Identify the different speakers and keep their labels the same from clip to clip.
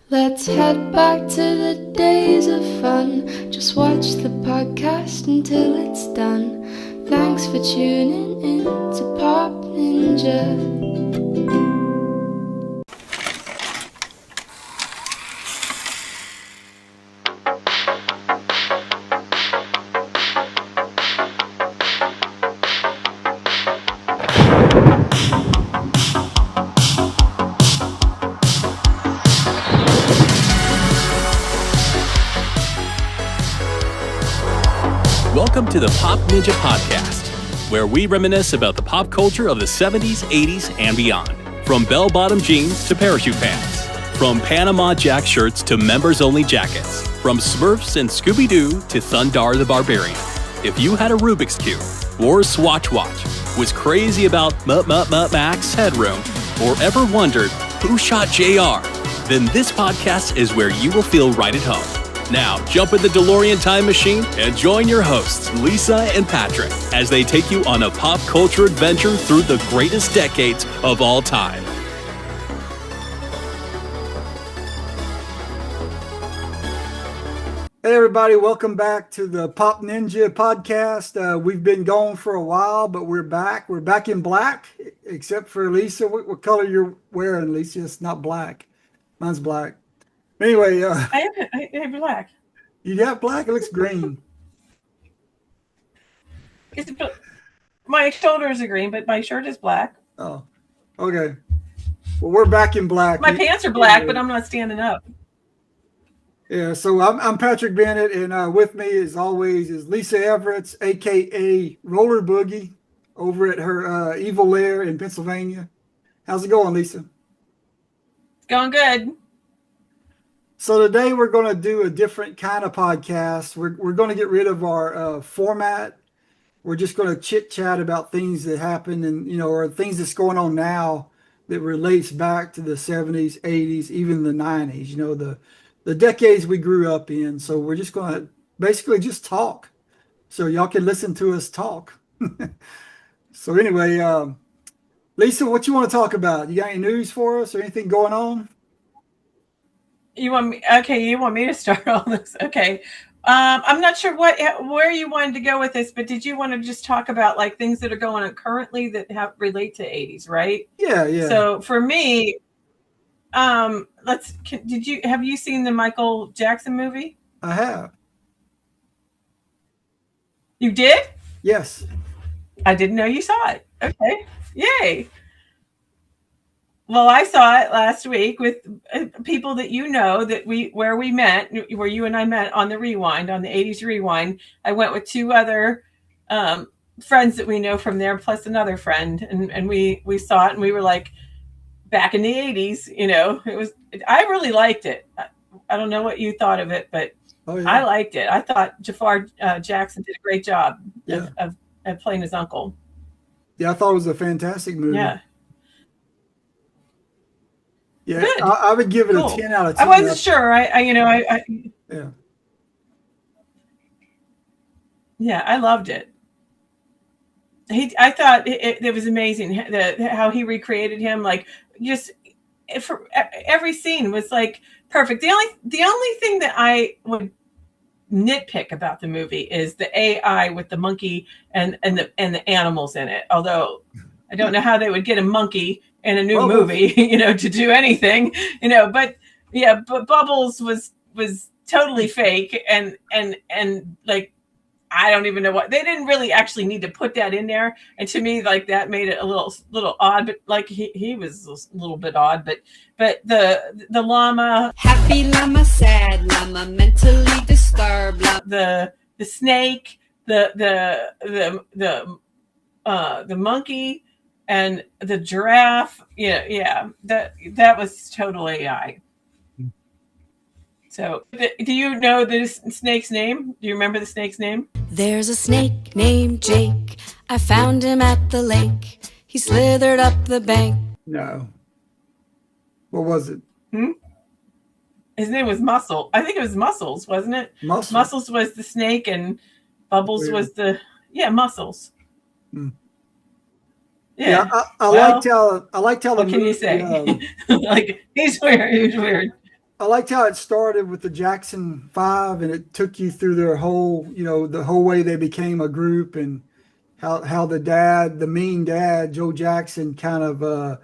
Speaker 1: Let's head back to the days of fun. Just watch the podcast until it's done. Thanks for tuning in to Pop Ninja.
Speaker 2: Welcome to the Pop Ninja Podcast, where we reminisce about the pop culture of the 70s, 80s, and beyond. From bell-bottom jeans to parachute pants. From Panama Jack shirts to members-only jackets. From Smurfs and Scooby-Doo to Thundar the Barbarian. If you had a Rubik's Cube, wore a Swatch watch, was crazy about Max Headroom, or ever wondered who shot JR, then this podcast is where you will feel right at home. Now, jump in the DeLorean time machine and join your hosts, Lisa and Patrick, as they take you on a pop culture adventure through the greatest decades of all time.
Speaker 3: Hey everybody, welcome back to the Pop Ninja Podcast. We've been gone for a while, but we're back. We're back in black, except for Lisa. What color you're wearing, Lisa? It's not black. Mine's black. Anyway,
Speaker 4: I have black.
Speaker 3: You got black? It looks green.
Speaker 4: My shoulders are green, but my shirt is black.
Speaker 3: Oh, okay. Well, we're back in black.
Speaker 4: My pants are black, but I'm not standing up.
Speaker 3: Yeah, so I'm Patrick Bennett, and with me, as always, is Lisa Everett, a.k.a. Roller Boogie, over at her evil lair in Pennsylvania. How's it going, Lisa?
Speaker 4: It's going good.
Speaker 3: So today we're going to do a different kind of podcast. We're going to get rid of our format. We're just going to chit chat about things that happened and, or things that's going on now that relates back to the 70s, 80s, even the 90s, the decades we grew up in. So we're just going to basically just talk. So y'all can listen to us talk. So anyway, Lisa, what you want to talk about? You got any news for us or anything going on?
Speaker 4: You want me? Okay, you want me to start all this? Okay. I'm not sure where you wanted to go with this, but did you want to just talk about like things that are going on currently that relate to 80s, right?
Speaker 3: Yeah.
Speaker 4: So for me, have you seen the Michael Jackson movie?
Speaker 3: I have.
Speaker 4: You did?
Speaker 3: Yes.
Speaker 4: I didn't know you saw it. Okay. Yay. Well, I saw it last week with people that where you and I met on the Rewind, on the 80s Rewind. I went with two other friends that we know from there, plus another friend, and we saw it, and we were like, back in the 80s, I really liked it. I don't know what you thought of it, but I liked it. I thought Jafar Jackson did a great job of playing his uncle.
Speaker 3: Yeah, I thought it was a fantastic movie.
Speaker 4: Yeah.
Speaker 3: Yeah, I would give it a 10 out of 10.
Speaker 4: I wasn't sure. Yeah, I loved it. I thought it was amazing how he recreated him. Like, just for every scene was like perfect. The only thing that I would nitpick about the movie is the AI with the monkey and the animals in it. Although I don't know how they would get a monkey in a new movie, to do anything, but yeah, but Bubbles was totally fake and like, I don't even know what, they didn't really actually need to put that in there. And to me, like, that made it a little odd, but like he was a little bit odd, but the llama,
Speaker 5: happy llama, sad llama, mentally disturbed llama.
Speaker 4: The snake, the monkey, and the giraffe, that was total AI. So, do you know the snake's name? Do you remember the snake's name?
Speaker 5: There's a snake named Jake. I found him at the lake. He slithered up the bank.
Speaker 3: No. What was it?
Speaker 4: His name was Muscle. I think it was Muscles, wasn't it? Muscles was the snake, and Bubbles was the Muscles.
Speaker 3: Yeah, I liked how.
Speaker 4: What can you say? Like, he's weird.
Speaker 3: I liked how it started with the Jackson Five, and it took you through their whole, the whole way they became a group, and how the dad, the mean dad, Joe Jackson, kind of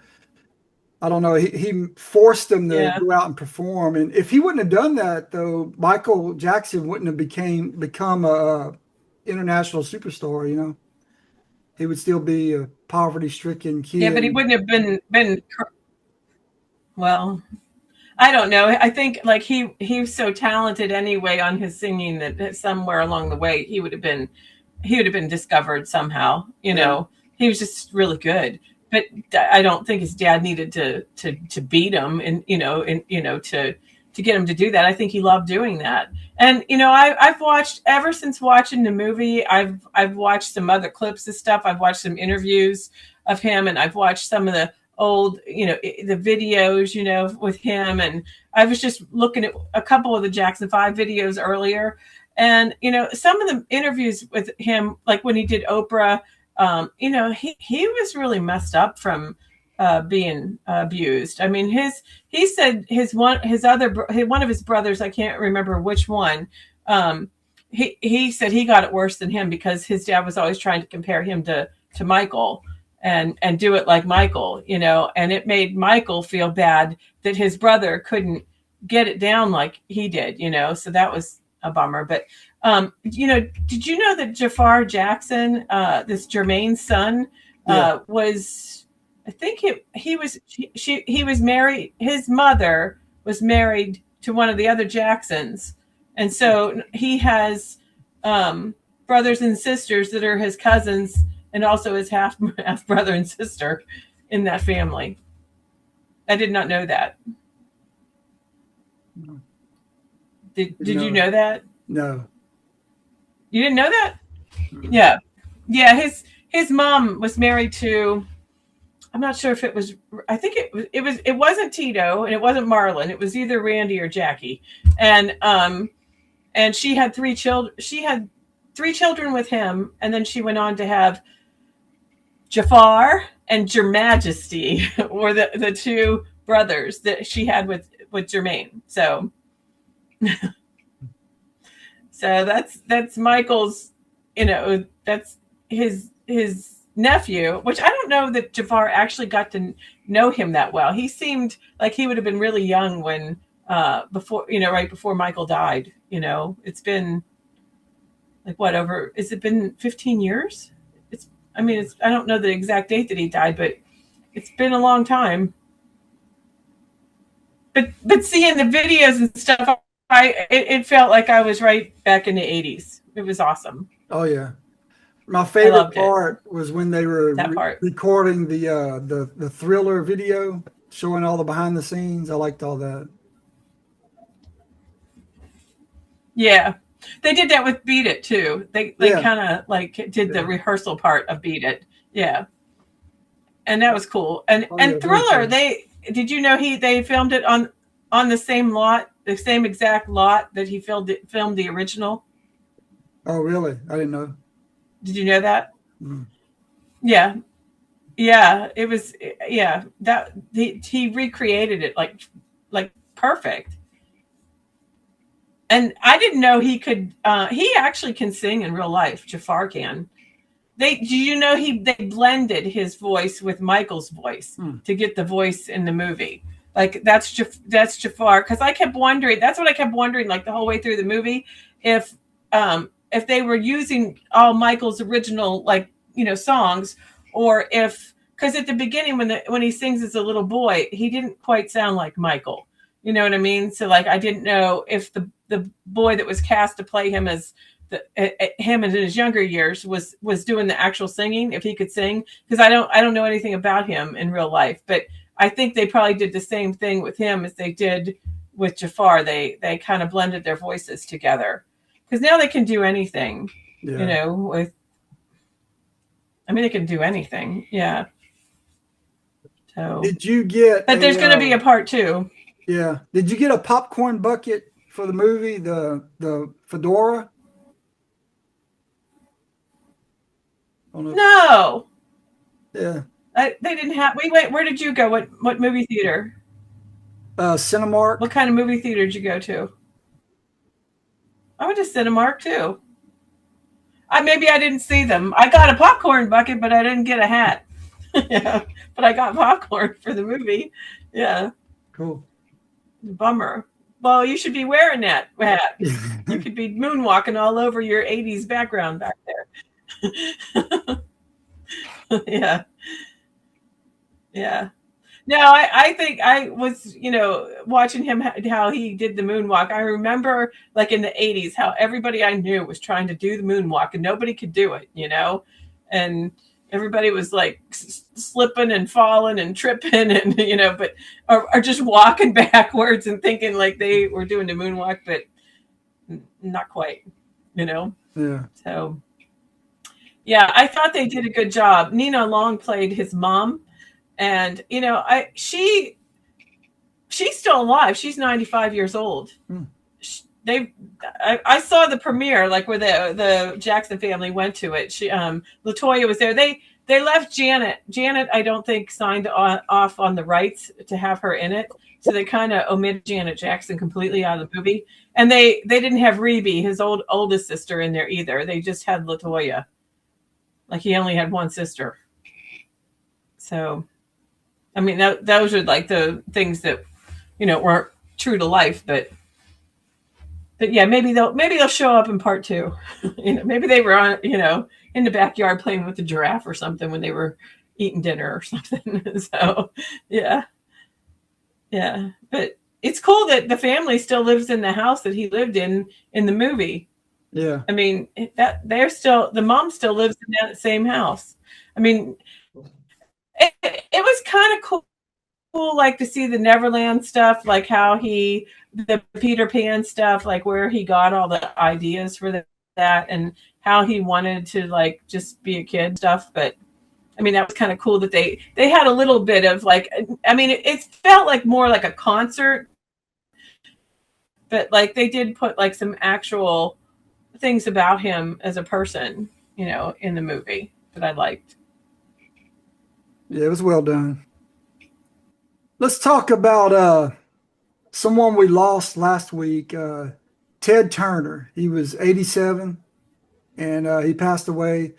Speaker 3: I don't know, he forced them to
Speaker 4: Yeah.
Speaker 3: go out and perform. And if he wouldn't have done that, though, Michael Jackson wouldn't have become a international superstar. He would still be a poverty-stricken
Speaker 4: Yeah, but he
Speaker 3: kid.
Speaker 4: wouldn't have been well. I don't know. I think like he's so talented anyway on his singing that somewhere along the way he would have been discovered somehow.
Speaker 3: Yeah,
Speaker 4: He was just really good. But I don't think his dad needed to beat him and to get him to do that. I think he loved doing that. And I've watched ever since watching the movie. I've watched some other clips of stuff. I've watched some interviews of him, and I've watched some of the old the videos with him. And I was just looking at a couple of the Jackson 5 videos earlier, and some of the interviews with him, like when he did Oprah, he was really messed up from being abused. I mean, he said one of his brothers, I can't remember which one, he said he got it worse than him because his dad was always trying to compare him to Michael and do it like Michael, and it made Michael feel bad that his brother couldn't get it down like he did, so that was a bummer. But did you know that Jafar Jackson, this Jermaine's son,
Speaker 3: yeah.
Speaker 4: was, I think he was married. His mother was married to one of the other Jacksons, and so he has brothers and sisters that are his cousins, and also his half brother and sister in that family. I did not know that. Did you know that?
Speaker 3: No.
Speaker 4: You didn't know that? Yeah. Yeah, his mom was married to, I'm not sure if it was, I think it wasn't Tito and it wasn't Marlon. It was either Randy or Jackie. And she had three children. She had 3 children with him, and then she went on to have Jafar and Your Majesty were the 2 brothers that she had with Jermaine. So that's Michael's, that's his nephew, which I don't know that Jafar actually got to know him that well. He seemed like he would have been really young when before, right before Michael died. It's been like has it been 15 years? I don't know the exact date that he died, but it's been a long time. But seeing the videos and stuff, it felt like I was right back in the 80s. It was awesome.
Speaker 3: Oh yeah. My favorite part
Speaker 4: it.
Speaker 3: was when they were recording the Thriller video, showing all the behind the scenes. I liked all that.
Speaker 4: Yeah. They did that with Beat It too. They kind of like did the rehearsal part of Beat It. Yeah. And that was cool. And Thriller, did you know they filmed it on the same lot, the same exact lot that he filmed the original?
Speaker 3: Oh, really? I didn't know.
Speaker 4: Did you know that?
Speaker 3: Mm.
Speaker 4: Yeah. Yeah, it was, yeah, that he recreated it like perfect. And I didn't know he could. He actually can sing in real life. Jafar can. They blended his voice with Michael's voice to get the voice in the movie. Like that's Jafar. Because I kept wondering. That's what I kept wondering. Like the whole way through the movie, if they were using all Michael's original songs, or because at the beginning when he sings as a little boy, he didn't quite sound like Michael. You know what I mean? So I didn't know if the boy that was cast to play him as him in his younger years was doing the actual singing, if he could sing, because I don't know anything about him in real life, but I think they probably did the same thing with him as they did with Jafar. They kind of blended their voices together, because now they can do anything.
Speaker 3: Yeah.
Speaker 4: They can do anything. Yeah. So
Speaker 3: did you get?
Speaker 4: But there's going to be a part 2.
Speaker 3: Yeah. Did you get a popcorn bucket for the movie, the fedora?
Speaker 4: No.
Speaker 3: Yeah.
Speaker 4: They didn't have. We went. Where did you go? What movie theater?
Speaker 3: Cinemark.
Speaker 4: What kind of movie theater did you go to? I went to Cinemark too. Maybe I didn't see them. I got a popcorn bucket, but I didn't get a hat. Yeah, but I got popcorn for the movie. Yeah,
Speaker 3: Cool.
Speaker 4: bummer. Well, you should be wearing that hat. You could be moonwalking all over your 80s background back there. Yeah. Yeah. No, I think I was, watching him, how he did the moonwalk. I remember like in the 80s, how everybody I knew was trying to do the moonwalk and nobody could do it, and everybody was like slipping and falling and tripping and, but are just walking backwards and thinking like they were doing the moonwalk, but not quite,
Speaker 3: Yeah.
Speaker 4: So, yeah, I thought they did a good job. Nina Long played his mom. And she's still alive. She's 95 years old. I saw the premiere, like where the Jackson family went to it. Latoya was there. They left Janet. Janet, I don't think, signed off on the rights to have her in it, so they kind of omitted Janet Jackson completely out of the movie. And they didn't have Rebe, his oldest sister, in there either. They just had Latoya. Like he only had one sister. So. I mean, those are like the things that, weren't true to life, but yeah, maybe they'll show up in part 2. Maybe they were on, in the backyard playing with the giraffe or something when they were eating dinner or something. So, yeah. But it's cool that the family still lives in the house that he lived in the movie.
Speaker 3: Yeah.
Speaker 4: I mean, the mom still lives in that same house. I mean, it was kind of cool, like to see the Neverland stuff, like how the Peter Pan stuff, like where he got all the ideas for that and how he wanted to like just be a kid stuff. But I mean, that was kind of cool that they had a little bit of like, I mean, it felt like more like a concert, but like they did put like some actual things about him as a person, in the movie that I liked.
Speaker 3: Yeah, it was well done. Let's talk about someone we lost last week, Ted Turner. He was 87 and he passed away.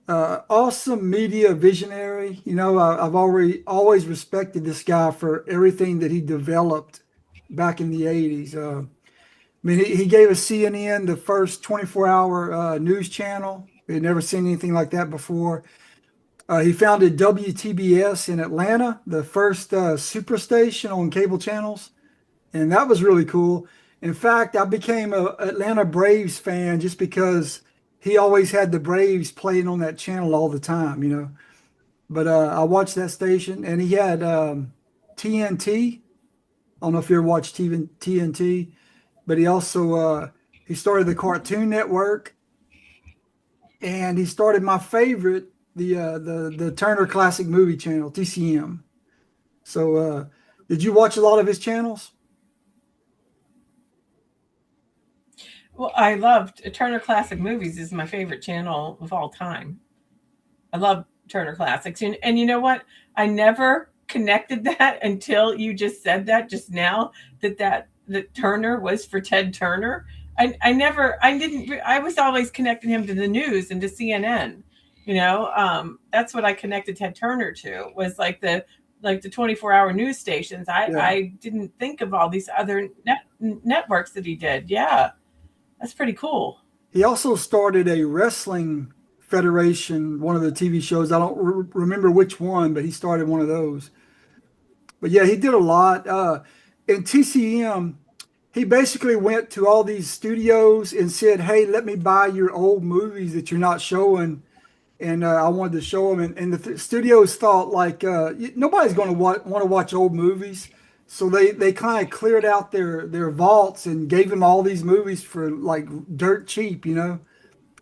Speaker 3: Awesome media visionary. I've always respected this guy for everything that he developed back in the 80s. I mean, he gave us CNN the first 24-hour news channel. We had never seen anything like that before. He founded WTBS in Atlanta, the first superstation on cable channels, and that was really cool. In fact, I became an Atlanta Braves fan just because he always had the Braves playing on that channel all the time. But I watched that station, and he had TNT. I don't know if you ever watched TNT, but he also he started the Cartoon Network, and he started my favorite, the Turner Classic Movie Channel, TCM. So, did you watch a lot of his channels?
Speaker 4: Well, I loved Turner Classic Movies is my favorite channel of all time. I love Turner Classics. And you know what? I never connected that until you just said that just now, that Turner was for Ted Turner. I was always connecting him to the news and to CNN. That's what I connected Ted Turner to, was like the 24-hour news stations. I didn't think of all these other networks that he did. Yeah, that's pretty cool.
Speaker 3: He also started a wrestling federation, one of the TV shows. I don't remember which one, but he started one of those. But yeah, he did a lot. In TCM, he basically went to all these studios and said, "Hey, let me buy your old movies that you're not showing." And I wanted to show them, and the studios thought like nobody's going to want to watch old movies, so they kind of cleared out their vaults and gave him all these movies for like dirt cheap.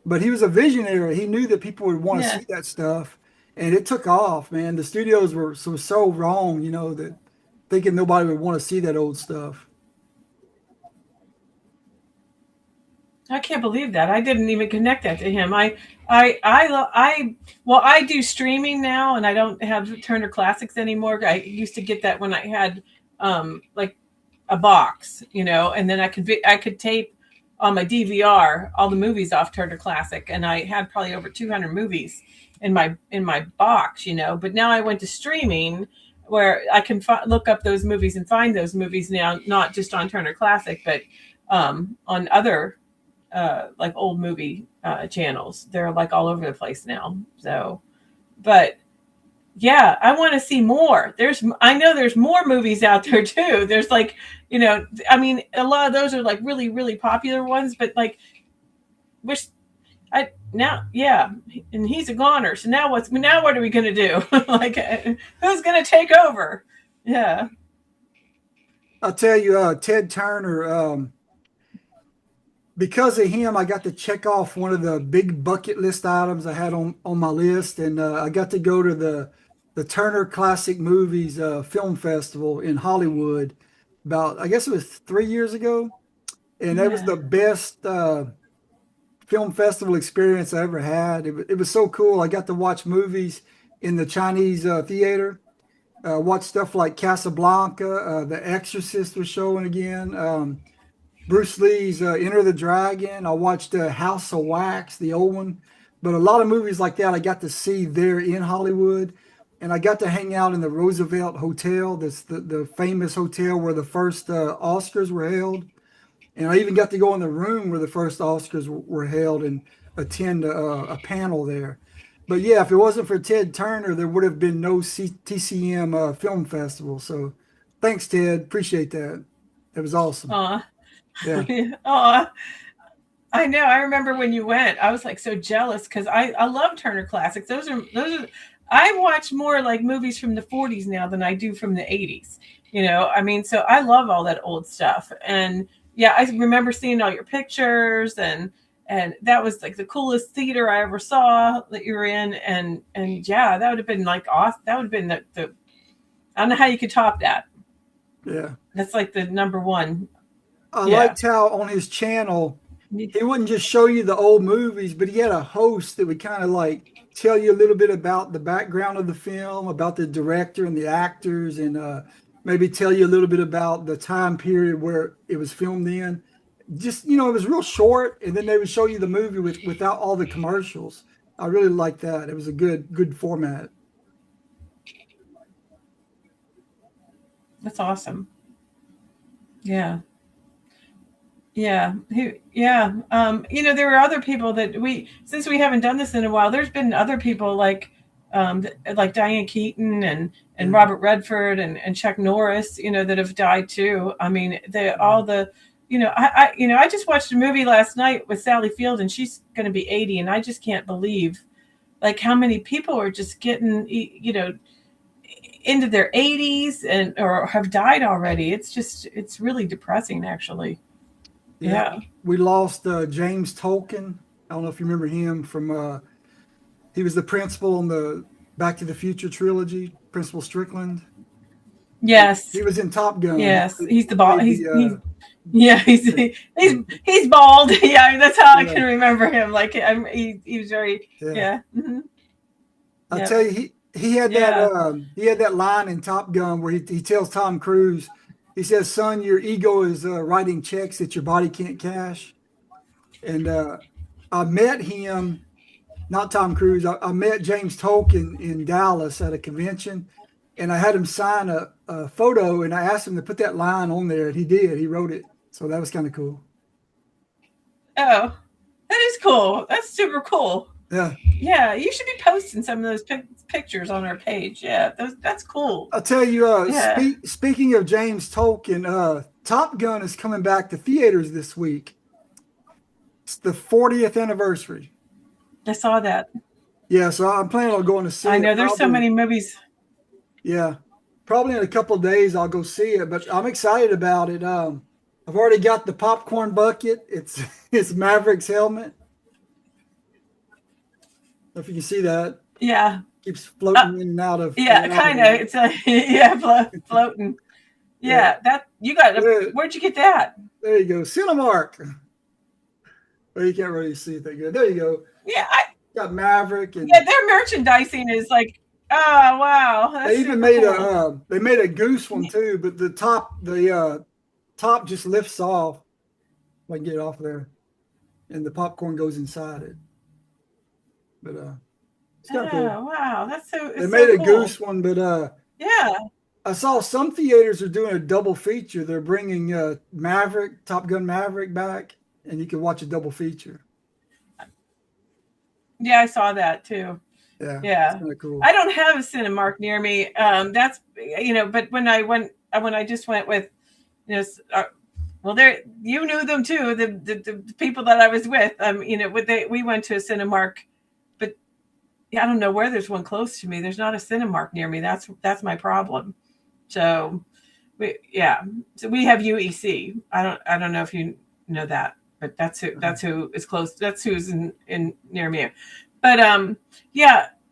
Speaker 3: But he was a visionary. He knew that people would want to see that stuff, and it took off. Man, the studios were so wrong, that thinking nobody would want to see that old stuff.
Speaker 4: I can't believe that. I didn't even connect that to him. I do streaming now, and I don't have Turner Classics anymore. I used to get that when I had like a box, you know, and then I could tape on my DVR all the movies off Turner Classic, and I had probably over 200 movies in my box, you know. But now I went to streaming, where I can look up those movies and find those movies now, not just on Turner Classic, but on other like old movie channels. They're like all over the place now. So, but yeah, I want to see more. I know there's more movies out there too. There's like, you know, I mean, a lot of those are like really, really popular ones, but like, yeah, and he's a goner. So now what are we going to do? Like, who's going to take over? Yeah.
Speaker 3: I'll tell you, Ted Turner, because of him, I got to check off one of the big bucket list items I had on my list. And I got to go to the Turner Classic Movies Film Festival in Hollywood about, I guess it was 3 years ago. And that was the best film festival experience I ever had. It was so cool. I got to watch movies in the Chinese theater, watch stuff like Casablanca, The Exorcist was showing again, Bruce Lee's Enter the Dragon. I watched House of Wax, the old one. But a lot of movies like that I got to see there in Hollywood. And I got to hang out in the Roosevelt Hotel, that's the famous hotel where the first Oscars were held. And I even got to go in the room where the first Oscars were held and attend a panel there. But yeah, if it wasn't for Ted Turner, there would have been no TCM Film Festival. So thanks, Ted. Appreciate that. It was awesome. Yeah.
Speaker 4: I know. I remember when you went, I was like so jealous because I love Turner Classics. Those are I watch more like movies from the 40s now than I do from the 80s. You know, I mean, so I love all that old stuff. And yeah, I remember seeing all your pictures, and that was like the coolest theater I ever saw that you were in. And yeah, that would have been like awesome. That would have been the I don't know how you could top that.
Speaker 3: Yeah.
Speaker 4: That's like the number one.
Speaker 3: I liked how on his channel, he wouldn't just show you the old movies, but he had a host that would kind of like tell you a little bit about the background of the film, about the director and the actors, and maybe tell you a little bit about the time period where it was filmed in. Just, you know, it was real short, and then they would show you the movie without all the commercials. I really liked that. It was a good format.
Speaker 4: That's awesome. Yeah. Yeah. You know, there were other people that since we haven't done this in a while, there's been other people like Diane Keaton and Robert Redford and Chuck Norris, you know, that have died too. I mean, you know, I just watched a movie last night with Sally Field, and she's going to be 80, and I just can't believe like how many people are just getting, you know, into their 80s or have died already. It's really depressing, actually. Yeah.
Speaker 3: We lost James Tolkien. I don't know if you remember him from he was the principal on the Back to the Future trilogy, Principal Strickland.
Speaker 4: Yes.
Speaker 3: He was in Top Gun.
Speaker 4: Yes. He's the bald. He's bald. Yeah, that's how I can remember him. Like he was very Mm-hmm.
Speaker 3: I'll tell you, he had that line in Top Gun where he tells Tom Cruise, he says, "Son, your ego is writing checks that your body can't cash." And I met him, not Tom Cruise. I met James Tolkien in Dallas at a convention, and I had him sign a photo, and I asked him to put that line on there, and he did. He wrote it, so that was kind of cool.
Speaker 4: Oh, that is cool. That's super cool.
Speaker 3: Yeah.
Speaker 4: Yeah, you should be posting some of those pictures on our page. Yeah, that's cool.
Speaker 3: I'll tell you, speaking of James Tolkien, Top Gun is coming back to theaters this week. It's the 40th anniversary.
Speaker 4: I saw that.
Speaker 3: Yeah, so I'm planning on going to see it.
Speaker 4: I know there's so many movies.
Speaker 3: Yeah, probably in a couple of days I'll go see it, but I'm excited about it. I've already got the popcorn bucket. It's Maverick's helmet. If you can see that.
Speaker 4: Yeah.
Speaker 3: Keeps floating in and out of.
Speaker 4: Yeah, kind of. It's floating. Yeah, that you got. Where'd you get that?
Speaker 3: There you go, Cinemark. Well, you can't really see it that good. There you go.
Speaker 4: Yeah,
Speaker 3: got Maverick and
Speaker 4: their merchandising is like, oh wow.
Speaker 3: They even made cool. They made a goose one too, but the top just lifts off. If I can get it off there, and the popcorn goes inside it. But it's kind of cool.
Speaker 4: Wow, that's
Speaker 3: They
Speaker 4: so
Speaker 3: made a
Speaker 4: cool.
Speaker 3: Goose one, but
Speaker 4: Yeah.
Speaker 3: I saw some theaters are doing a double feature. They're bringing Top Gun Maverick back, and you can watch a double feature.
Speaker 4: Yeah, I saw that too.
Speaker 3: Yeah,
Speaker 4: Yeah.
Speaker 3: it's kind of cool.
Speaker 4: I don't have a Cinemark near me. That's but when I just went with, well, there you knew them too. The people that I was with, we went to a Cinemark, but I don't know where there's one close to me. There's not a Cinemark near me. That's my problem. So we have UEC. I don't know if you know that, but that's who is close. That's who's in near me. But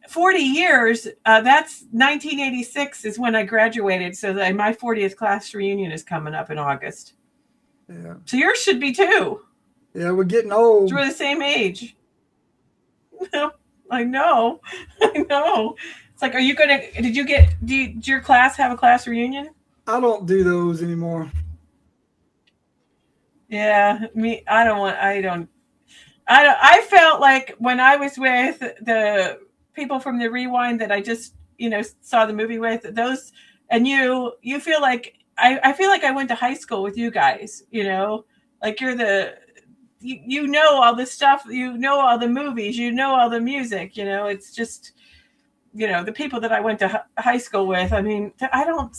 Speaker 4: 40 years. That's 1986 is when I graduated. So my 40th class reunion is coming up in August.
Speaker 3: Yeah.
Speaker 4: So yours should be too.
Speaker 3: Yeah, we're getting old.
Speaker 4: We're the same age. I know. It's like, did your class have a class reunion?
Speaker 3: I don't do those anymore.
Speaker 4: Yeah, I felt like when I was with the people from the Rewind that I just, saw the movie with, those, and you feel like, I feel like I went to high school with you guys, like you're you know all this stuff, all the movies, all the music, it's just, the people that I went to high school with, I mean, I don't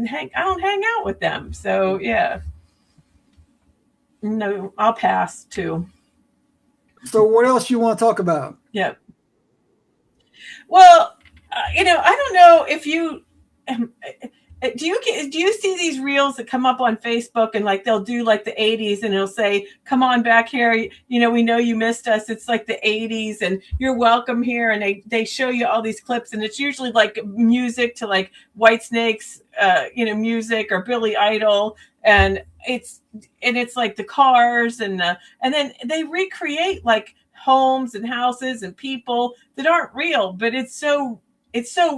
Speaker 4: hang out with them. So yeah, no, I'll pass too.
Speaker 3: So what else you want to talk about?
Speaker 4: Yep. Well, I don't know if you do you see these reels that come up on Facebook and like they'll do like the 80s and it'll say, come on back here, we know you missed us, it's like the 80s and you're welcome here, and they show you all these clips, and it's usually like music to like Whitesnake's music or Billy Idol, and it's like the Cars, and then they recreate like homes and houses and people that aren't real, but it's so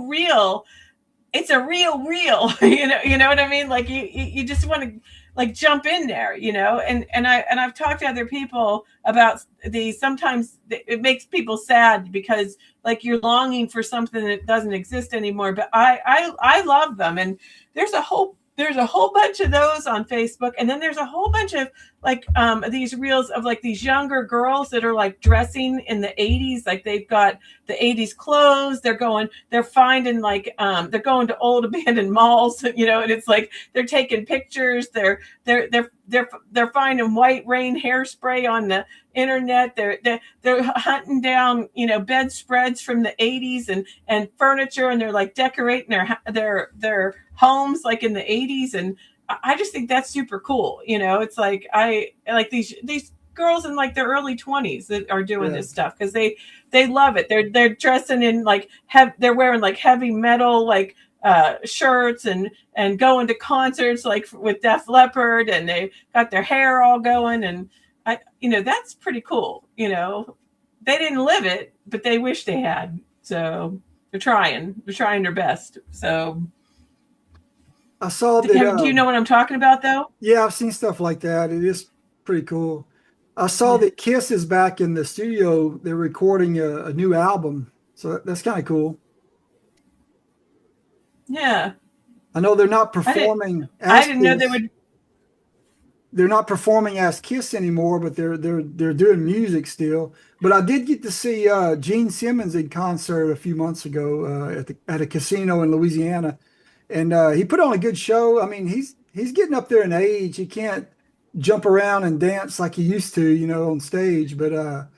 Speaker 4: real. It's a real, you know what I mean? Like you just want to like jump in there, and I've talked to other people about these. Sometimes it makes people sad because like you're longing for something that doesn't exist anymore. But I love them, and there's a whole bunch of those on Facebook, and then there's a whole bunch of like these reels of like these younger girls that are like dressing in the 80s, like they've got the 80s clothes. They're finding like they're going to old abandoned malls, and it's like they're taking pictures. They're finding white rain hairspray on the internet. They're hunting down bedspreads from the 80s and furniture, and they're like decorating their homes like in the 80s, and I just think that's super cool. It's like I like these girls in like their early 20s that are doing this stuff because they love it. They're dressing in like they're wearing like heavy metal like shirts and going to concerts like with Def Leppard, and they got their hair all going, and that's pretty cool. They didn't live it, but they wish they had. So they're trying their best. So
Speaker 3: I saw that.
Speaker 4: Do you know what I'm talking about though?
Speaker 3: Yeah, I've seen stuff like that. It is pretty cool. I saw that Kiss is back in the studio. They're recording a new album. So that's kind of cool.
Speaker 4: Yeah.
Speaker 3: I know they're not performing.
Speaker 4: I didn't know they would.
Speaker 3: They're not performing as Kiss anymore, but they're doing music still. But I did get to see Gene Simmons in concert a few months ago at a casino in Louisiana, and he put on a good show. I mean, he's getting up there in age. He can't jump around and dance like he used to, on stage. But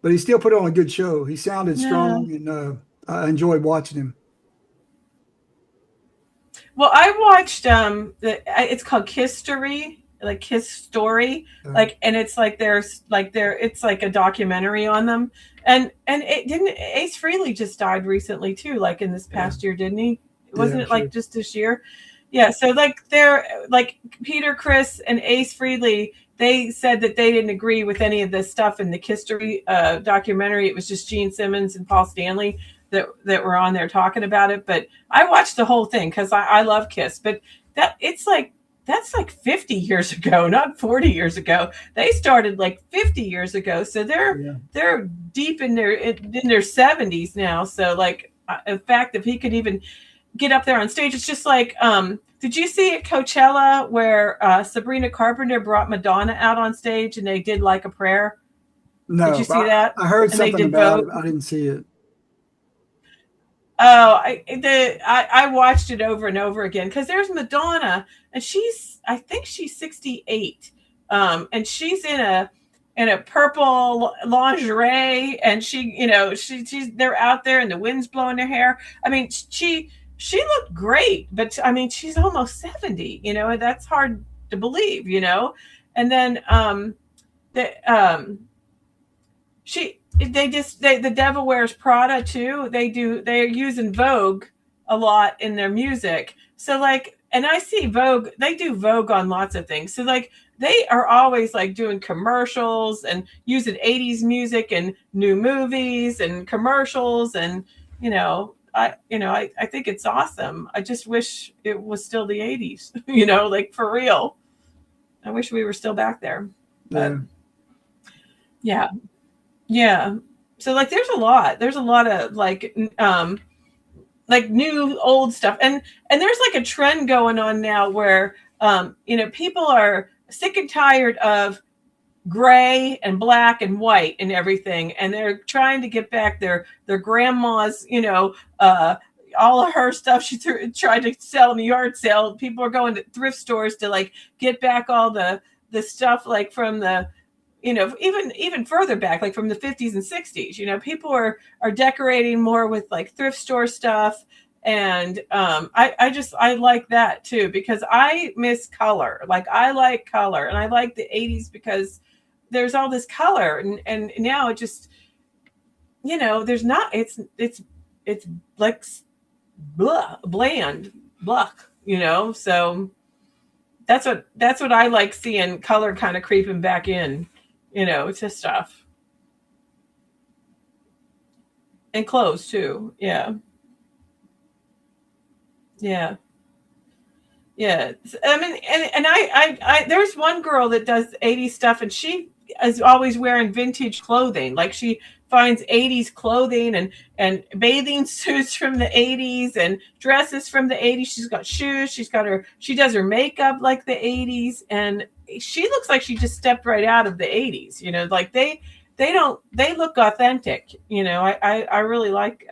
Speaker 3: he still put on a good show. He sounded strong, and I enjoyed watching him.
Speaker 4: Well, I watched it's called Kiss Story. Like Kiss Story, like, and it's like it's like a documentary on them, and it didn't. Ace Frehley just died recently too, like in this past year, didn't he? Wasn't it like just this year? Yeah. So like they're like Peter Criss and Ace Frehley. They said that they didn't agree with any of this stuff in the Kiss Story documentary. It was just Gene Simmons and Paul Stanley that were on there talking about it. But I watched the whole thing because I love Kiss, but that it's like that's like 50 years ago, not 40 years ago. They started like 50 years ago. So they're deep in their 70s now. So like, in fact, if he could even get up there on stage, it's just like, did you see at Coachella where Sabrina Carpenter brought Madonna out on stage and they did like a prayer? Did you
Speaker 3: No,
Speaker 4: see that?
Speaker 3: I heard
Speaker 4: And they
Speaker 3: something
Speaker 4: did
Speaker 3: about
Speaker 4: Vogue.
Speaker 3: it. I didn't see it.
Speaker 4: Oh, I watched it over and over again because there's Madonna and I think she's 68, and she's in a purple lingerie and she's they're out there and the wind's blowing her hair. I mean she looked great, but I mean she's almost 70, and that's hard to believe, and then the the Devil Wears Prada too. They're using Vogue a lot in their music. So like, and I see Vogue, they do Vogue on lots of things. So like they are always like doing commercials and using 80s music and new movies and commercials. And, I think it's awesome. I just wish it was still the 80s, like for real. I wish we were still back there. But
Speaker 3: Yeah.
Speaker 4: yeah. So like there's a lot of like new old stuff. And there's like a trend going on now where people are sick and tired of gray and black and white and everything, and they're trying to get back their grandma's, all of her stuff she tried to sell in the yard sale. People are going to thrift stores to like get back all the stuff like from the even further back, like from the 50s and 60s. People are decorating more with like thrift store stuff. And I like that too, because I miss color. Like I like color, and I like the 80s because there's all this color, and now it just, there's not, it's like bland, so that's what I like seeing, color kind of creeping back in, to stuff. And clothes too. Yeah. Yeah. Yeah. I mean, and I there's one girl that does 80s stuff, and she is always wearing vintage clothing. Like she finds 80s clothing and bathing suits from the 80s and dresses from the 80s. She's got shoes. She does her makeup like the 80s, and she looks like she just stepped right out of the 80s. Like they look authentic. I really like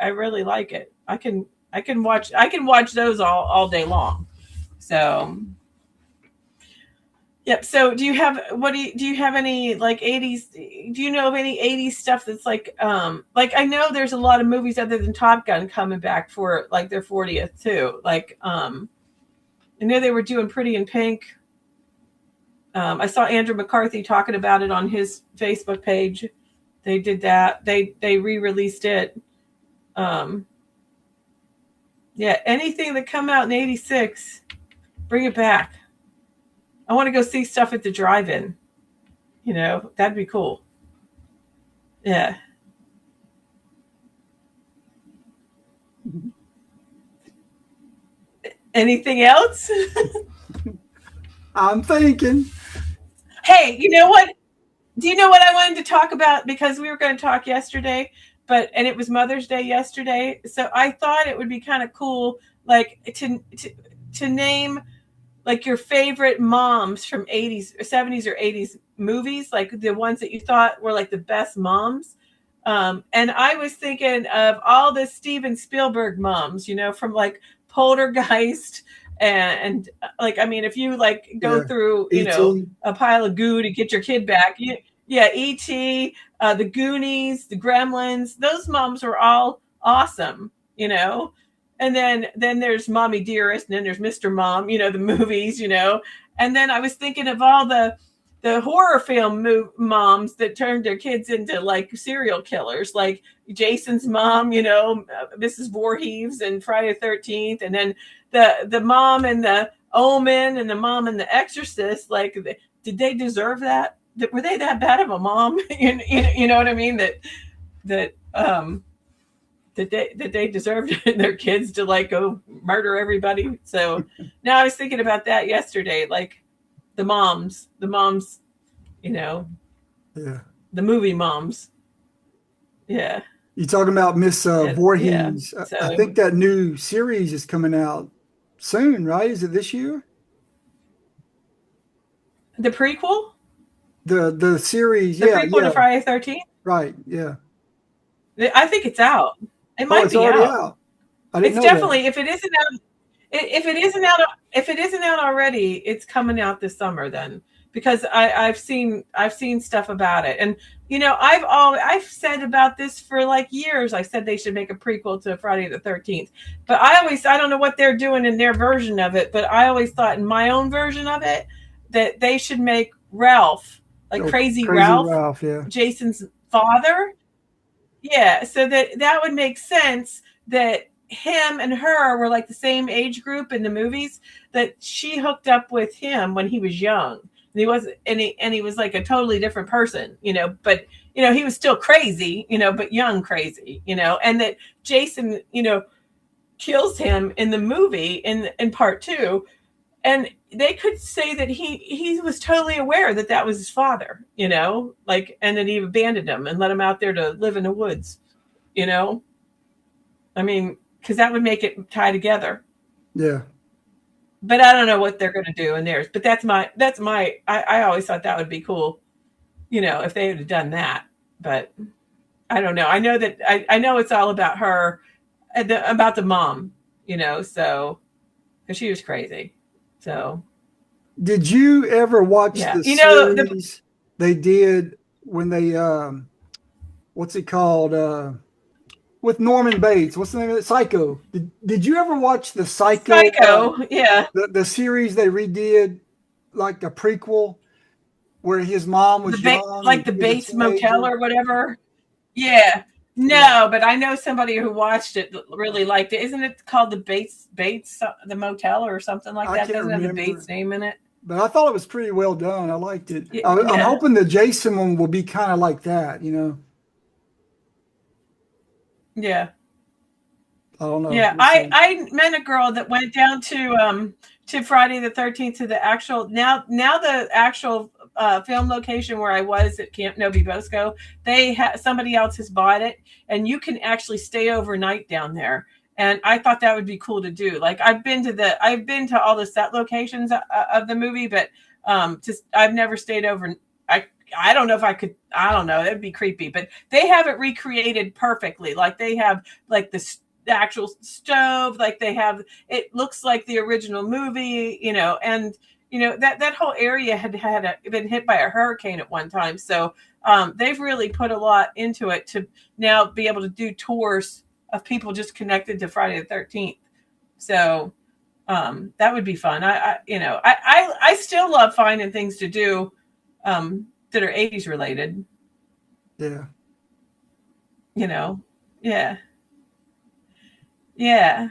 Speaker 4: it. I can watch those all day long. So, yep. So do you have any like 80s, do you know of any 80s stuff that's like I know there's a lot of movies other than Top Gun coming back for like their 40th too. Like, I know they were doing Pretty in Pink. I saw Andrew McCarthy talking about it on his Facebook page. They did that. They re-released it. Yeah. Anything that come out in 86, bring it back. I want to go see stuff at the drive-in. That'd be cool. Yeah. Anything else?
Speaker 3: I'm thinking.
Speaker 4: Hey, you know what? Do you know what I wanted to talk about? Because we were going to talk yesterday, and it was Mother's Day yesterday. So I thought it would be kind of cool, like to name like your favorite moms from 80s or 70s or 80s movies, like the ones that you thought were like the best moms. And I was thinking of all the Steven Spielberg moms, from like Poltergeist and like, I mean, if you like go through, a pile of goo to get your kid back. E.T., the Goonies, the Gremlins, those moms were all awesome, And then there's Mommy Dearest, and then there's Mr. Mom, the movies, And then I was thinking of all the horror film moms that turned their kids into like serial killers, like Jason's mom, Mrs. Voorhees and Friday the 13th, and then the mom and the Omen and the mom and the Exorcist. Like, did they deserve that? Were they that bad of a mom? You know what I mean? That that they deserved their kids to like go murder everybody. So now I was thinking about that yesterday, like the moms, you know,
Speaker 3: Yeah.
Speaker 4: the movie moms. Yeah.
Speaker 3: You talking about Miss
Speaker 4: Yeah.
Speaker 3: Voorhees? I
Speaker 4: So
Speaker 3: think that new series is coming out soon, right? Is it this year?
Speaker 4: the prequel,
Speaker 3: The series,
Speaker 4: the
Speaker 3: yeah,
Speaker 4: prequel to
Speaker 3: yeah,
Speaker 4: Friday the 13th,
Speaker 3: right, yeah.
Speaker 4: I think it's out. It
Speaker 3: Oh,
Speaker 4: might
Speaker 3: it's
Speaker 4: be
Speaker 3: already
Speaker 4: out.
Speaker 3: out. I didn't
Speaker 4: It's
Speaker 3: know that.
Speaker 4: definitely, if it isn't out, if it isn't out already, it's coming out this summer then, because I've seen stuff about it. And I've said about this for like years. I said they should make a prequel to Friday the 13th. But I don't know what they're doing in their version of it, but I always thought in my own version of it that they should make Ralph, like
Speaker 3: Oh,
Speaker 4: Crazy
Speaker 3: Crazy
Speaker 4: Ralph,
Speaker 3: Ralph, yeah.
Speaker 4: Jason's father. Yeah, so that would make sense that him and her were like the same age group in the movies, that she hooked up with him when he was young. And he was like a totally different person, but he was still crazy, but young crazy, and that Jason, kills him in the movie in part 2. And they could say that he was totally aware that that was his father, like, and that he abandoned him and let him out there to live in the woods, I mean, because that would make it tie together.
Speaker 3: Yeah.
Speaker 4: But I don't know what they're going to do in theirs. But I always thought that would be cool, if they had done that. But I don't know. I know that I know it's all about her, about the mom, so because she was crazy. So
Speaker 3: Did you ever watch
Speaker 4: yeah,
Speaker 3: the series they did when they what's it called? With Norman Bates. What's the name of it? Psycho. Did you ever watch the Psycho
Speaker 4: yeah,
Speaker 3: the series they redid, like a prequel where his mom was young
Speaker 4: like
Speaker 3: and
Speaker 4: the
Speaker 3: he was a
Speaker 4: Bates Motel
Speaker 3: teenager?
Speaker 4: or whatever. Yeah.
Speaker 3: Yeah.
Speaker 4: No, but I know somebody who watched it really liked it. Isn't it called the Bates the motel or something like
Speaker 3: I
Speaker 4: that?
Speaker 3: can't
Speaker 4: Doesn't it have the
Speaker 3: remember,
Speaker 4: Bates name in it?
Speaker 3: but I thought it was pretty well done. I liked it. I'm
Speaker 4: Yeah.
Speaker 3: hoping the Jason one will be kind of like that,
Speaker 4: Yeah.
Speaker 3: I don't know.
Speaker 4: Yeah.
Speaker 3: We'll see.
Speaker 4: I met a girl that went down to Friday the 13th, to the actual now the actual film location where I was at Camp Novi Bosco. Somebody else has bought it, and you can actually stay overnight down there. And I thought that would be cool to do. Like I've been to all the set locations of the movie, but just I've never stayed over. I don't know if I could. I don't know. That'd be creepy. But they have it recreated perfectly. Like they have like the actual stove. Like they have. It looks like the original movie. And that whole area had been hit by a hurricane at one time. So they've really put a lot into it to now be able to do tours of people just connected to Friday the 13th. So that would be fun. I still love finding things to do that are 80s related.
Speaker 3: Yeah.
Speaker 4: Yeah. Yeah.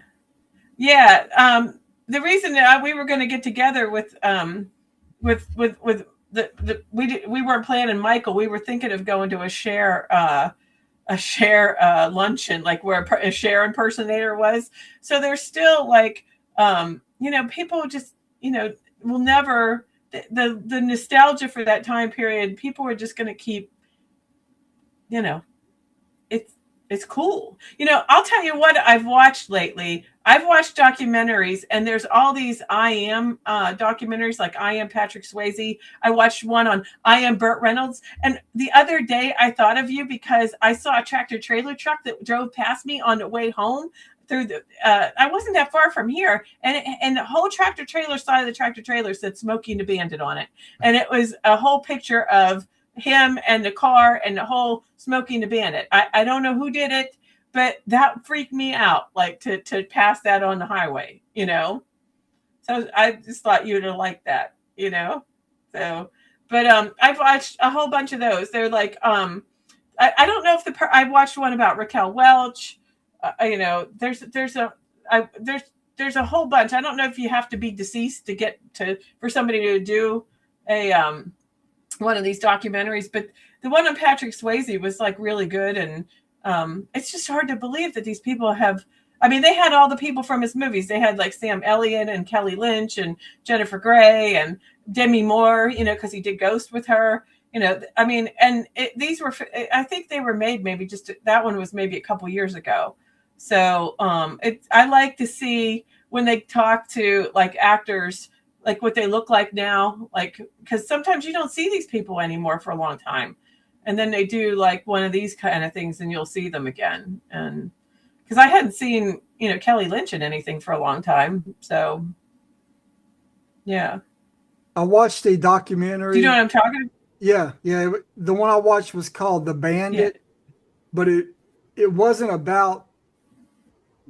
Speaker 4: Yeah. The reason that we were going to get together with we weren't planning Michael. We were thinking of going to a share luncheon, like where a share impersonator was. So there's still like people just will never the nostalgia for that time period. People are just going to keep it's cool. I'll tell you what I've watched lately. I've watched documentaries, and there's all these I Am documentaries, like I Am Patrick Swayze. I watched one on I Am Burt Reynolds. And the other day I thought of you because I saw a tractor trailer truck that drove past me on the way home through I wasn't that far from here. And the whole tractor trailer side of the tractor trailer said Smokey and the Bandit on it. And it was a whole picture of him and the car and the whole Smokey and the Bandit. I don't know who did it, but that freaked me out, like to pass that on the highway, So I just thought you'd have liked that, So, but I've watched a whole bunch of those. They're like, I don't know if I watched one about Raquel Welch. There's a whole bunch. I don't know if you have to be deceased to get for somebody to do a one of these documentaries, but the one on Patrick Swayze was like really good. And It's just hard to believe that these people have. I mean, they had all the people from his movies. They had like Sam Elliott and Kelly Lynch and Jennifer Grey and Demi Moore, because he did Ghost with her. I mean, and these were, I think they were made maybe that one was maybe a couple years ago. So I like to see when they talk to like actors, like what they look like now, like, because sometimes you don't see these people anymore for a long time. And then they do like one of these kind of things and you'll see them again. And because I hadn't seen, Kelly Lynch in anything for a long time. So, yeah.
Speaker 3: I watched a documentary.
Speaker 4: Do you know what I'm talking about?
Speaker 3: Yeah. The one I watched was called The Bandit, but it wasn't about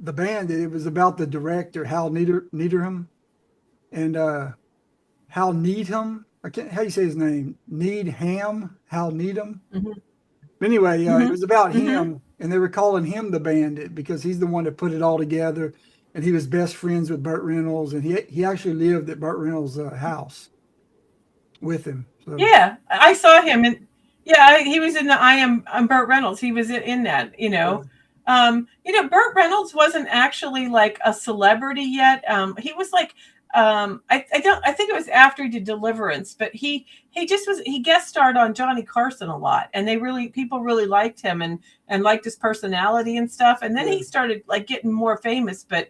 Speaker 3: the bandit. It was about the director, Hal Needham, and Hal Needham. I can't, how you say his name? Hal Needham.
Speaker 4: Mm-hmm.
Speaker 3: Anyway,
Speaker 4: Mm-hmm.
Speaker 3: It was about
Speaker 4: Mm-hmm.
Speaker 3: him, and they were calling him the bandit because he's the one that put it all together, and he was best friends with Burt Reynolds, and he actually lived at Burt Reynolds' house with him. So.
Speaker 4: Yeah, I saw him, and he was in the I'm Burt Reynolds. He was in that, Burt Reynolds wasn't actually like a celebrity yet. He was like, I think it was after he did Deliverance, but he guest starred on Johnny Carson a lot, and people really liked him and liked his personality and stuff. And then he started like getting more famous, but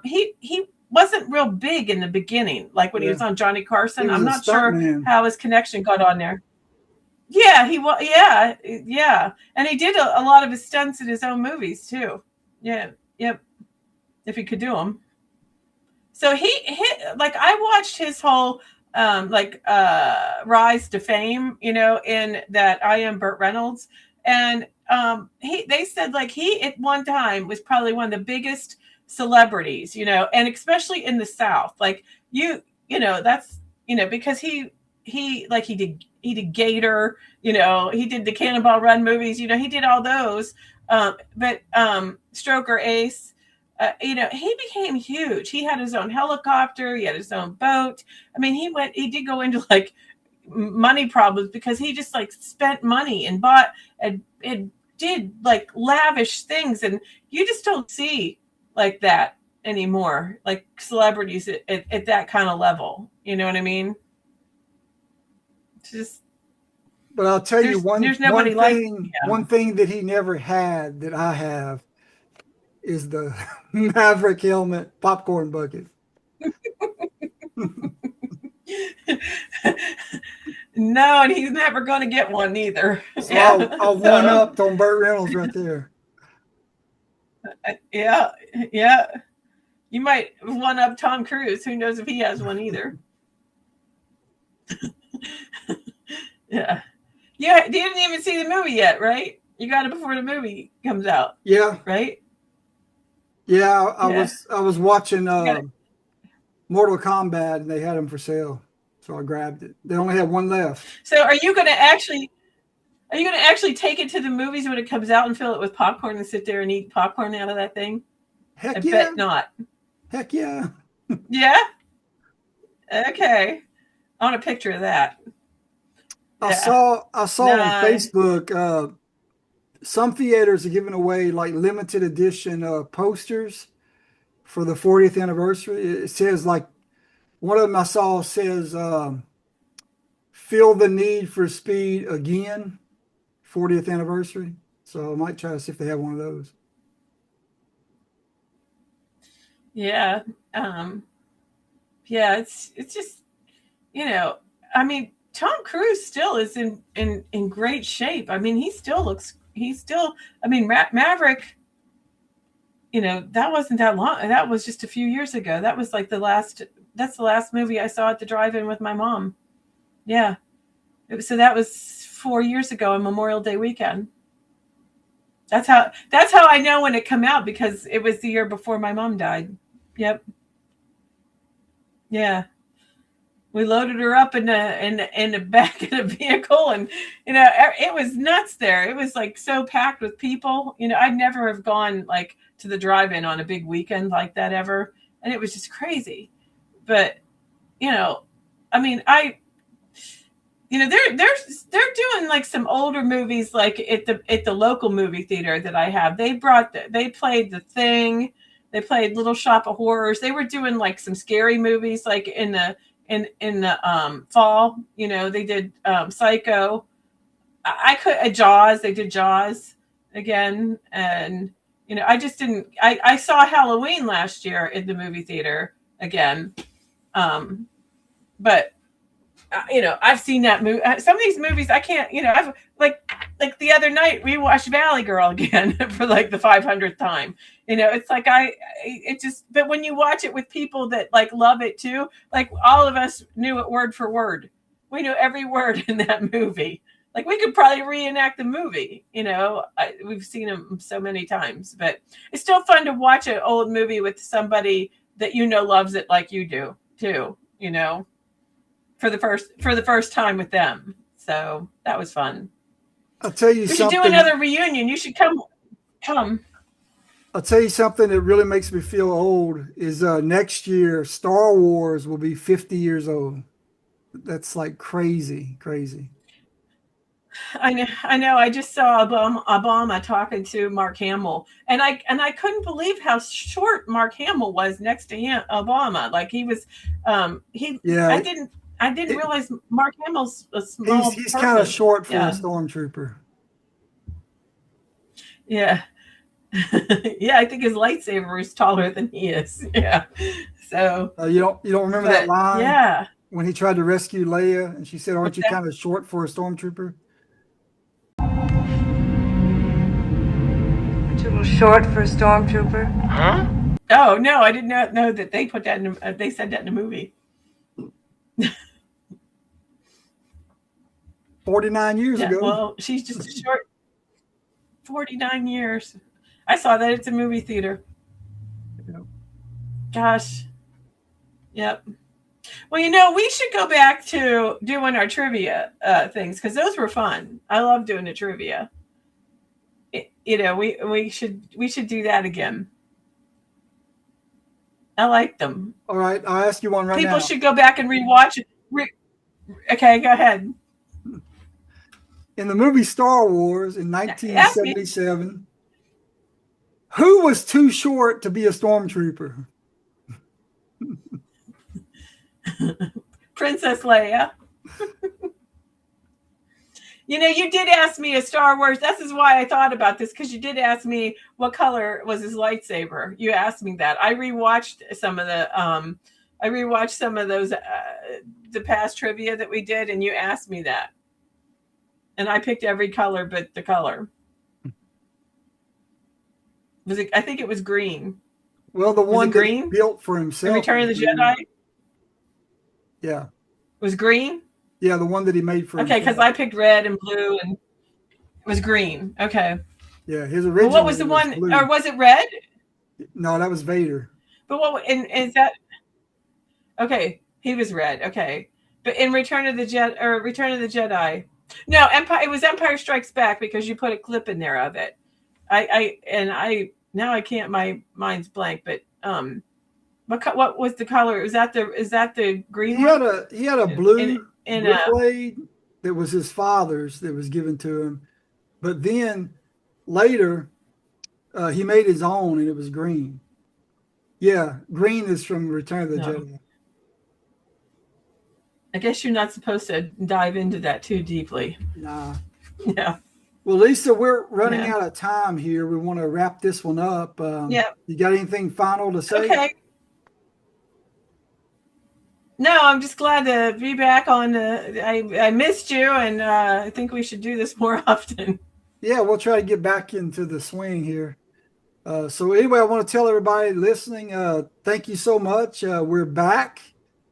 Speaker 4: he wasn't real big in the beginning, like when he was on Johnny Carson. I'm not sure how his connection got on there. Yeah, he was. Yeah, and he did a lot of his stunts in his own movies too. Yeah, yep. If he could do them. So he hit, like, I watched his whole rise to fame, in that I Am Burt Reynolds, and they said like he at one time was probably one of the biggest celebrities, and especially in the South, like that's because he did Gator, he did the Cannonball Run movies, he did all those, but Stroker Ace, he became huge. He had his own helicopter, he had his own boat. I mean, he did go into like money problems because he just like spent money and bought and did like lavish things, and you just don't see like that anymore, like celebrities at that kind of level. You know what I mean? It's just.
Speaker 3: But I'll tell you one thing that he never had that I have is the Maverick helmet popcorn bucket.
Speaker 4: No, and he's never going to get one either.
Speaker 3: So I'll one up on Burt Reynolds right there.
Speaker 4: Yeah. You might one up Tom Cruise. Who knows if he has one either? Yeah. You didn't even see the movie yet, right? You got it before the movie comes out.
Speaker 3: Yeah.
Speaker 4: Right?
Speaker 3: Yeah, I was watching Mortal Kombat, and they had them for sale, so I grabbed it. They only had one left.
Speaker 4: So are you going to actually take it to the movies when it comes out and fill it with popcorn and sit there and eat popcorn out of that thing?
Speaker 3: Heck
Speaker 4: I
Speaker 3: yeah.
Speaker 4: bet not.
Speaker 3: Heck yeah.
Speaker 4: Yeah? Okay. I want a picture of that.
Speaker 3: I saw on Facebook, some theaters are giving away like limited edition posters for the 40th anniversary. It says, like, one of them I saw says, "Feel the Need for Speed Again, 40th anniversary." So I might try to see if they have one of those.
Speaker 4: Yeah. Yeah, it's just, I mean, Tom Cruise still is in great shape. I mean, Maverick, that wasn't that long. That was just a few years ago. That was like that's the last movie I saw at the drive-in with my mom. Yeah. So that was 4 years ago on Memorial Day weekend. That's how I know when it came out, because it was the year before my mom died. Yep. Yeah. We loaded her up in the back of the vehicle, and it was nuts there. It was like so packed with people. I'd never have gone like to the drive-in on a big weekend like that ever, and it was just crazy. But I mean, they're doing like some older movies, like at the local movie theater that I have. They played The Thing, they played Little Shop of Horrors. They were doing like some scary movies, like in the fall. They did Psycho. Jaws. They did Jaws again, and I just didn't. I saw Halloween last year in the movie theater again, but. I've seen that movie. Some of these movies I can't. I've like the other night we watched Valley Girl again for like the 500th time. It's like but when you watch it with people that like love it too, like all of us knew it word for word. We knew every word in that movie. Like we could probably reenact the movie. We've seen them so many times, but it's still fun to watch an old movie with somebody that loves it like you do too. For the first time with them. So that was fun.
Speaker 3: I'll tell you something.
Speaker 4: We should do another reunion. You should come.
Speaker 3: I'll tell you something that really makes me feel old is next year Star Wars will be 50 years old. That's like crazy.
Speaker 4: I know. I just saw Obama talking to Mark Hamill, and I couldn't believe how short Mark Hamill was next to him, Obama. Like he was, I didn't realize Mark Hamill's a small person.
Speaker 3: He's kind of short for a stormtrooper.
Speaker 4: Yeah. Yeah, I think his lightsaber is taller than he is. Yeah. So
Speaker 3: you don't remember that line?
Speaker 4: Yeah.
Speaker 3: When he tried to rescue Leia and she said, "Aren't you kind of short for a stormtrooper?"
Speaker 6: Too little short for a stormtrooper?
Speaker 4: Huh? Oh no, I did not know that they put that in. They said that in the movie.
Speaker 3: 49 years ago.
Speaker 4: Well, she's just a short 49 years. I saw that at the movie theater.
Speaker 3: Yep.
Speaker 4: Gosh. Yep. Well, we should go back to doing our trivia things because those were fun. I love doing the trivia. We should do that again. I like them.
Speaker 3: All right, I'll ask you one right now.
Speaker 4: People should go back and rewatch it. Okay, go ahead.
Speaker 3: In the movie Star Wars in 1977, who was too short to be a stormtrooper?
Speaker 4: Princess Leia. You did ask me a Star Wars. This is why I thought about this, because you did ask me what color was his lightsaber. You asked me that. I rewatched some of those the past trivia that we did, and you asked me that. And I picked every color but the color. I think it was green.
Speaker 3: Well, the one that
Speaker 4: green?
Speaker 3: He built for himself.
Speaker 4: The Return of the Jedi?
Speaker 3: Yeah.
Speaker 4: Was green?
Speaker 3: Yeah, the one that he made for himself.
Speaker 4: Okay, because I picked red and blue, and it was green. Okay.
Speaker 3: Yeah, his original.
Speaker 4: Well, what was the one, blue. Or was it red?
Speaker 3: No, that was Vader.
Speaker 4: But what, and is that, okay, he was red, okay. But in Return of the Jedi, no, it was Empire Strikes Back, because you put a clip in there of it. Now I can't, my mind's blank, but what was the color? Is that the green?
Speaker 3: He had a blue blade that was his father's that was given to him, but then later he made his own and it was green. Yeah, green is from Return of the Jedi.
Speaker 4: I guess you're not supposed to dive into that too deeply.
Speaker 3: Nah.
Speaker 4: Yeah.
Speaker 3: Well, Lisa, we're running out of time here. We want to wrap this one up. You got anything final to say?
Speaker 4: Okay. No, I'm just glad to be back on. I missed you, and I think we should do this more often.
Speaker 3: Yeah, we'll try to get back into the swing here. So anyway, I want to tell everybody listening, thank you so much. We're back,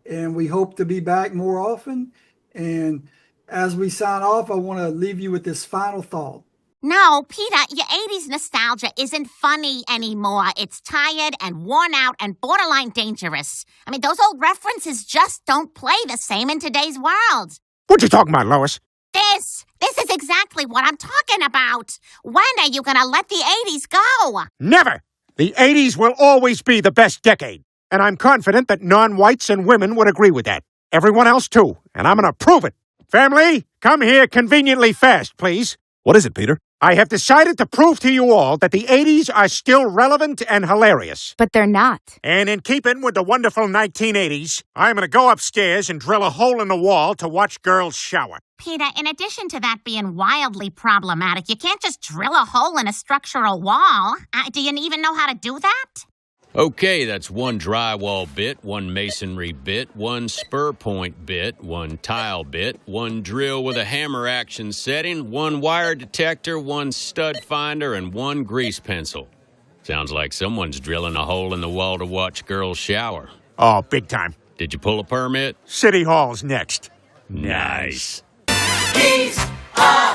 Speaker 3: and we hope to be back more often. And as we sign off, I want to leave you with this final thought.
Speaker 7: No, Peter, your 80s nostalgia isn't funny anymore. It's tired and worn out and borderline dangerous. I mean, those old references just don't play the same in today's world.
Speaker 8: What you talking about, Lois?
Speaker 7: This is exactly what I'm talking about. When are you going to let the 80s go?
Speaker 8: Never! The 80s will always be the best decade. And I'm confident that non-whites and women would agree with that. Everyone else, too. And I'm going to prove it. Family, come here conveniently fast, please.
Speaker 9: What is it, Peter?
Speaker 8: I have decided to prove to you all that the 80s are still relevant and hilarious.
Speaker 10: But they're not.
Speaker 8: And in keeping with the wonderful 1980s, I'm going to go upstairs and drill a hole in the wall to watch girls shower.
Speaker 7: Peter, in addition to that being wildly problematic, you can't just drill a hole in a structural wall. Do you even know how to do that?
Speaker 11: Okay, that's one drywall bit, one masonry bit, one spur point bit, one tile bit, one drill with a hammer action setting, one wire detector, one stud finder, and one grease pencil. Sounds like someone's drilling a hole in the wall to watch girls shower.
Speaker 8: Oh, big time.
Speaker 11: Did you pull a permit?
Speaker 8: City Hall's next.
Speaker 11: Nice.
Speaker 12: He's a